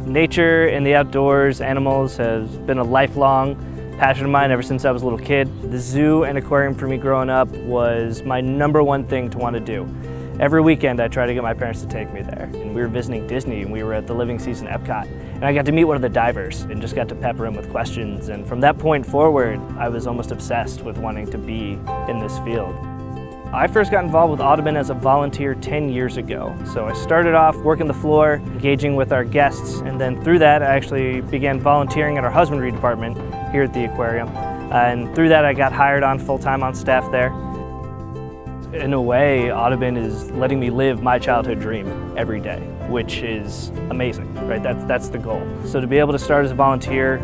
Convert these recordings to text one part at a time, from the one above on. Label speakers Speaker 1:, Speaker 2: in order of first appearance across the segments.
Speaker 1: Nature and the outdoors, animals, has been a lifelong passion of mine ever since I was a little kid. The zoo and aquarium for me growing up was my #1 thing to want to do. Every weekend I tried to get my parents to take me there. And we were visiting Disney and we were at the Living Season Epcot. And I got to meet one of the divers and just got to pepper him with questions. And from that point forward, I was almost obsessed with wanting to be in this field. I first got involved with Audubon as a volunteer 10 years ago. So I started off working the floor, engaging with our guests, and then through that I actually began volunteering at our husbandry department here at the aquarium. And through that I got hired on full-time on staff there. In a way, Audubon is letting me live my childhood dream every day, which is amazing, right? That's the goal. So to be able to start as a volunteer,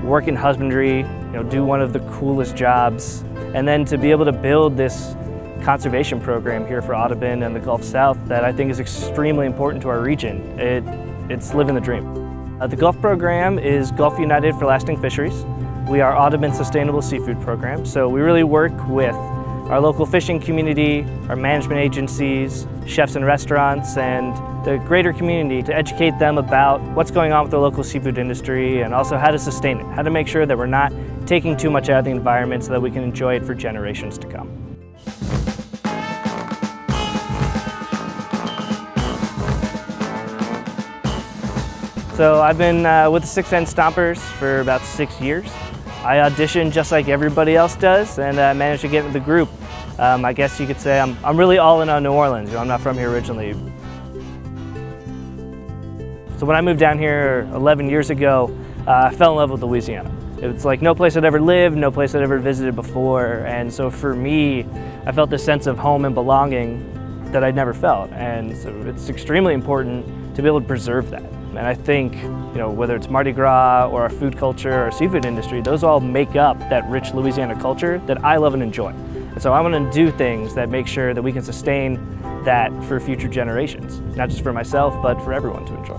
Speaker 1: work in husbandry, do one of the coolest jobs, and then to be able to build this conservation program here for Audubon and the Gulf South that I think is extremely important to our region. It's living the dream. The Gulf program is Gulf United for Lasting Fisheries. We are Audubon's sustainable seafood program, so we really work with our local fishing community, our management agencies, chefs and restaurants, and the greater community to educate them about what's going on with the local seafood industry and also how to sustain it, how to make sure that we're not taking too much out of the environment so that we can enjoy it for generations to come. So I've been with the 6'10" Stompers for about 6 years. I auditioned just like everybody else does and managed to get into the group. I guess you could say I'm really all in on New Orleans. I'm not from here originally. So when I moved down here 11 years ago, I fell in love with Louisiana. It's like no place I'd ever lived, no place I'd ever visited before. And so for me, I felt this sense of home and belonging that I'd never felt. And so it's extremely important to be able to preserve that. And I think, whether it's Mardi Gras or our food culture or our seafood industry, those all make up that rich Louisiana culture that I love and enjoy. And so I want to do things that make sure that we can sustain that for future generations, not just for myself, but for everyone to enjoy.